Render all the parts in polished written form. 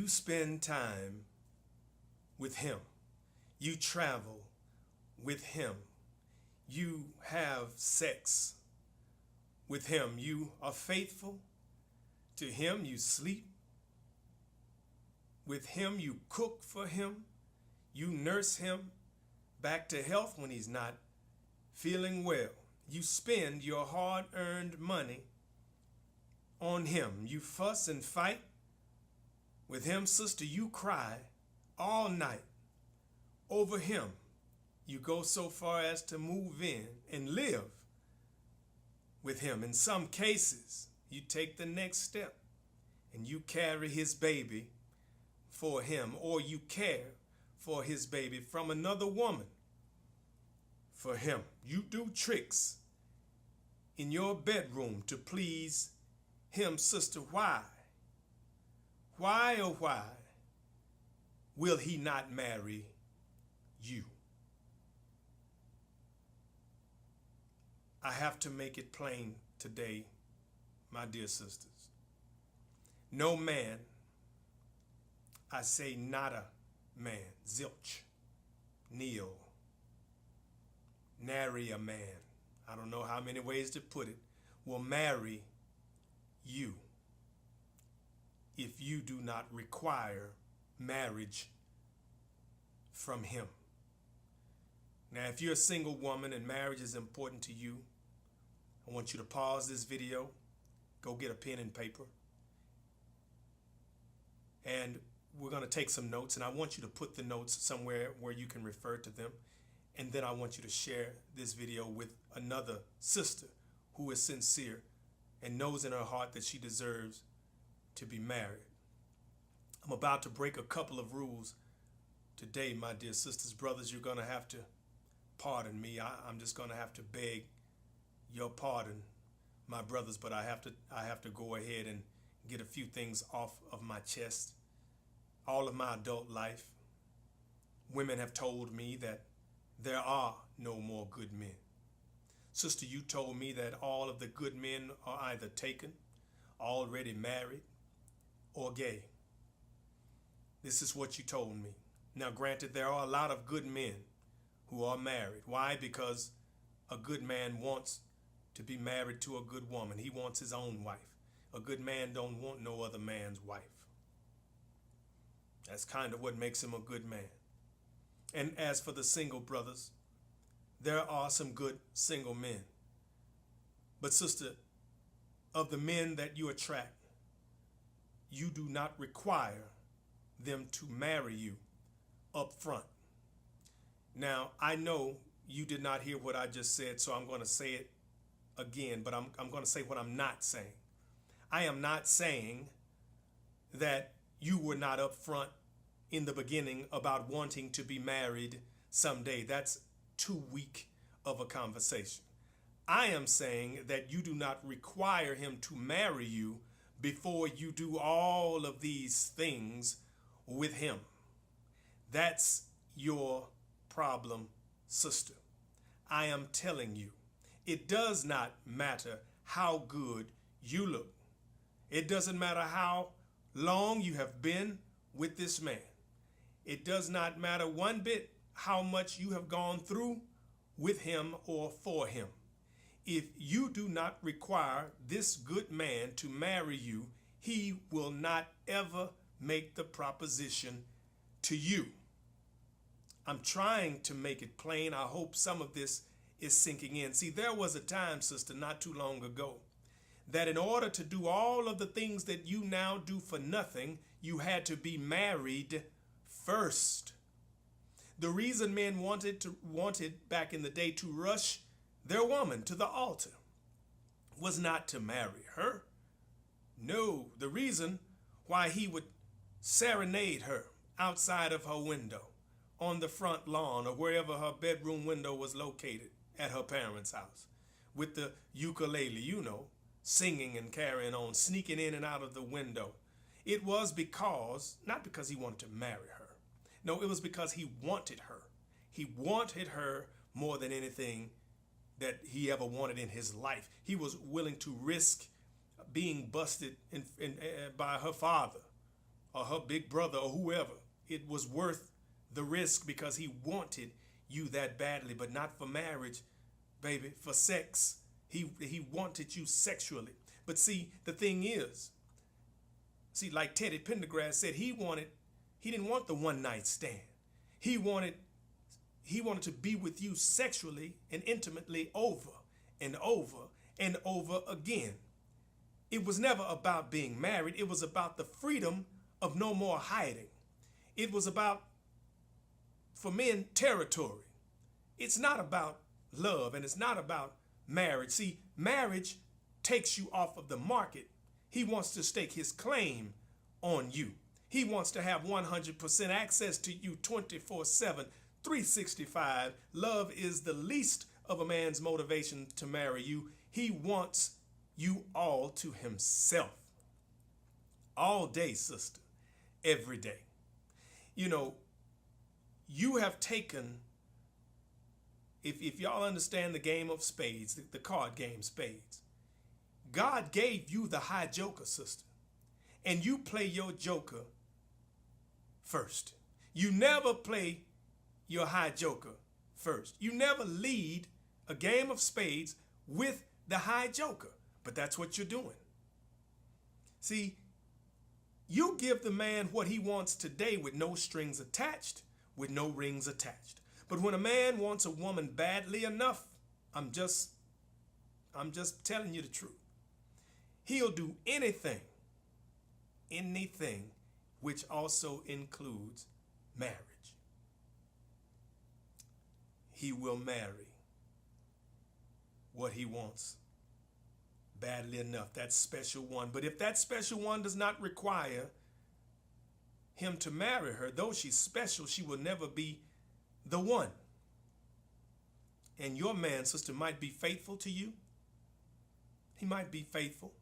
You spend time with him. You travel with him. You have sex with him. You are faithful to him. You sleep with him. You cook for him. You nurse him back to health when he's not feeling well. You spend your hard-earned money on him. You fuss and fight with him. Sister, you cry all night over him. You go so far as to move in and live with him. In some cases, you take the next step and you carry his baby for him, or you care for his baby from another woman for him. You do tricks in your bedroom to please him. Sister, why? Why, oh why will he not marry you? I have to make it plain today, my dear sisters. No man, I say not a man, zilch, nil, nary a man, I don't know how many ways to put it, will marry you if you do not require marriage from him. Now, if you're a single woman and marriage is important to you, I want you to pause this video, go get a pen and paper, and we're going to take some notes, and I want you to put the notes somewhere where you can refer to them, and then I want you to share this video with another sister who is sincere and knows in her heart that she deserves to be married. I'm about to break a couple of rules today, my dear sisters. Brothers, you're going to have to pardon me. I'm just going to have to beg your pardon, my brothers, but I have to go ahead and get a few things off of my chest. All of my adult life, women have told me that there are no more good men. Sister, you told me that all of the good men are either taken, already married, or gay. This is what you told me. Now, granted, there are a lot of good men who are married. Why? Because a good man wants to be married to a good woman. He wants his own wife. A good man don't want no other man's wife. That's kind of what makes him a good man. And as for the single brothers, there are some good single men. But sister, of the men that you attract, you do not require them to marry you up front. Now, I know you did not hear what I just said, so I'm going to say it again, but I'm going to say what I'm not saying. I am not saying that you were not upfront in the beginning about wanting to be married someday. That's too weak of a conversation. I am saying that you do not require him to marry you before you do all of these things with him. That's your problem, sister. I am telling you, it does not matter how good you look. It doesn't matter how long you have been with this man. It does not matter one bit how much you have gone through with him or for him. If you do not require this good man to marry you, he will not ever make the proposition to you. I'm trying to make it plain. I hope some of this is sinking in. See, there was a time, sister, not too long ago, that in order to do all of the things that you now do for nothing, you had to be married first. The reason men wanted back in the day to rush their woman to the altar was not to marry her. No, the reason why he would serenade her outside of her window, on the front lawn, or wherever her bedroom window was located at her parents' house, with the ukulele, you know, singing and carrying on, sneaking in and out of the window. It was because, not because he wanted to marry her. No, it was because he wanted her. He wanted her more than anything that he ever wanted in his life. He was willing to risk being busted by her father or her big brother or whoever. It was worth the risk because he wanted you that badly, but not for marriage, baby, for sex. He wanted you sexually. But see, the thing is, see, like Teddy Pendergrass said, he didn't want the one night stand. He wanted to be with you sexually and intimately over and over and over again. It was never about being married. It was about the freedom of no more hiding. It was about, for men, territory. It's not about love, and it's not about marriage. See, marriage takes you off of the market. He wants to stake his claim on you. He wants to have 100% access to you 24/7, 365. Love is the least of a man's motivation to marry you. He wants you all to himself. All day, sister. Every day. You know, you have taken, if y'all understand the game of spades, the card game spades, God gave you the high joker, sister. And you play your joker first. You never play your high joker first. You never lead a game of spades with the high joker. But that's what you're doing. See, you give the man what he wants today with no strings attached, with no rings attached. But when a man wants a woman badly enough, I'm just telling you the truth. He'll do anything, which also includes marriage. He will marry what he wants badly enough, that special one. But if that special one does not require him to marry her, though she's special, she will never be the one. And your man, sister, might be faithful to you. He might be faithful.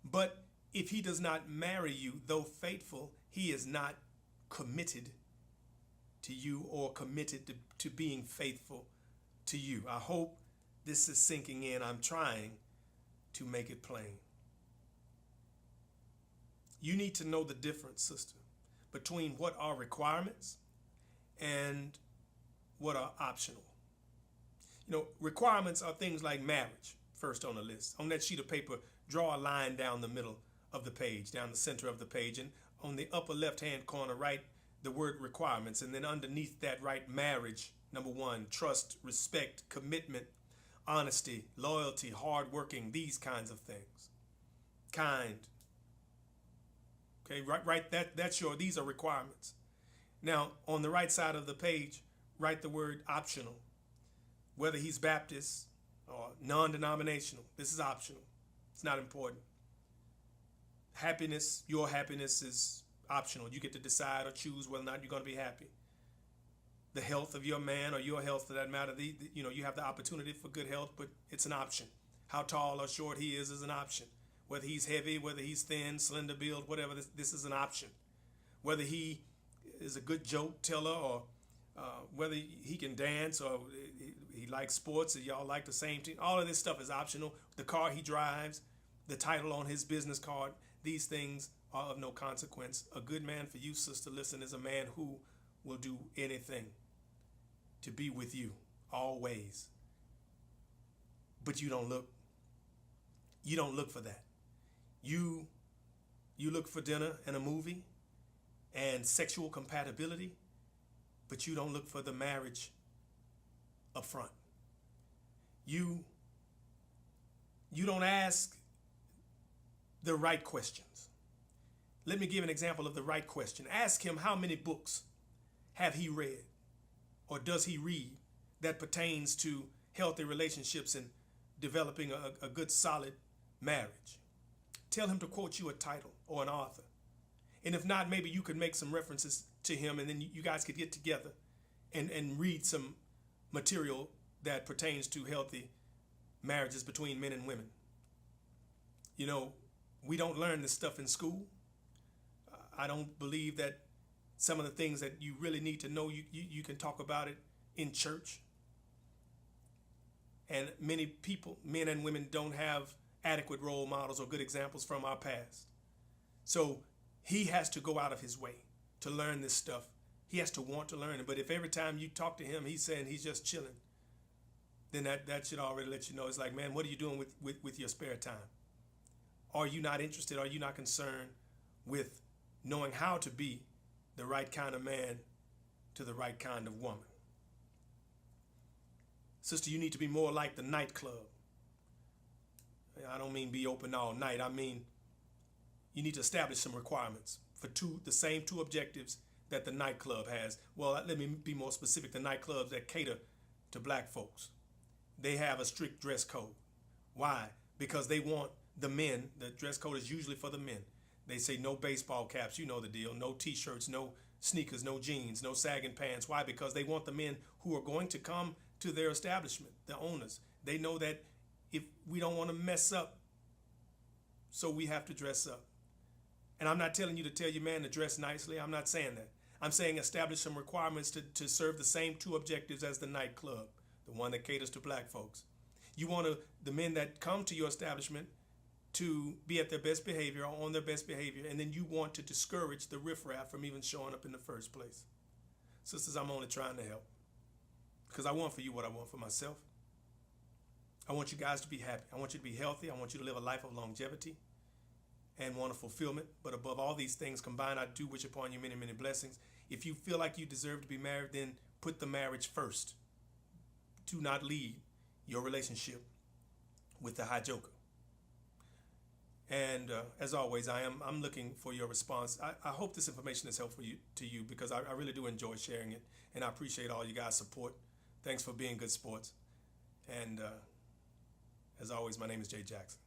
But if he does not marry you, though faithful, he is not committed to you or committed to being faithful to you. I hope this is sinking in. I'm trying to make it plain. You need to know the difference, sister, between what are requirements and what are optional. You know, requirements are things like marriage, first on the list. On that sheet of paper, draw a line down the middle of the page, down the center of the page, and on the upper left-hand corner, write the word requirements, and then underneath that, write marriage, number one, trust, respect, commitment, honesty, loyalty, hard working, these kinds of things. Kind. Okay, right, these are requirements. Now, on the right side of the page, write the word optional. Whether he's Baptist or non-denominational, this is optional. It's not important. Happiness, your happiness is optional. You get to decide or choose whether or not you're going to be happy. The health of your man or your health for that matter, you have the opportunity for good health, but it's an option. How tall or short he is an option. Whether he's heavy, whether he's thin, slender build, whatever, this is an option. Whether he is a good joke teller or whether he can dance or he likes sports or y'all like the same team, all of this stuff is optional. The car he drives, the title on his business card, these things are of no consequence. A good man for you, sister, listen, is a man who will do anything to be with you always. But you don't look for that. You look for dinner and a movie and sexual compatibility, but you don't look for the marriage up front. You don't ask the right questions. Let me give an example of the right question. Ask him how many books have he read or does he read that pertains to healthy relationships and developing a good solid marriage. Tell him to quote you a title or an author. And if not, maybe you could make some references to him and then you guys could get together and read some material that pertains to healthy marriages between men and women. You know, we don't learn this stuff in school. I don't believe that some of the things that you really need to know, you can talk about it in church. And many people, men and women, don't have adequate role models or good examples from our past. So he has to go out of his way to learn this stuff. He has to want to learn it. But if every time you talk to him, he's saying he's just chilling, then that should already let you know. It's like, man, what are you doing with your spare time? Are you not interested? Are you not concerned with knowing how to be the right kind of man to the right kind of woman? Sister, you need to be more like the nightclub. I don't mean be open all night. I mean, you need to establish some requirements for the same two objectives that the nightclub has. Well, let me be more specific. The nightclubs that cater to black folks, they have a strict dress code. Why? Because they want the men, the dress code is usually for the men. They say no baseball caps, you know the deal, no t-shirts, no sneakers, no jeans, no sagging pants. Why? Because they want the men who are going to come to their establishment, the owners. They know that if we don't want to mess up, so we have to dress up. And I'm not telling you to tell your man to dress nicely. I'm not saying that. I'm saying establish some requirements to serve the same two objectives as the nightclub, the one that caters to black folks. You want the men that come to your establishment to be at their best behavior or on their best behavior, and then you want to discourage the riffraff from even showing up in the first place. Sisters, I'm only trying to help because I want for you what I want for myself. I want you guys to be happy. I want you to be healthy. I want you to live a life of longevity and want a fulfillment. But above all these things combined, I do wish upon you many, many blessings. If you feel like you deserve to be married, then put the marriage first. Do not lead your relationship with the high joker. And as always, I'm looking for your response. I hope this information is helpful to you because I really do enjoy sharing it. And I appreciate all you guys' support. Thanks for being good sports. And as always, my name is Jay Jackson.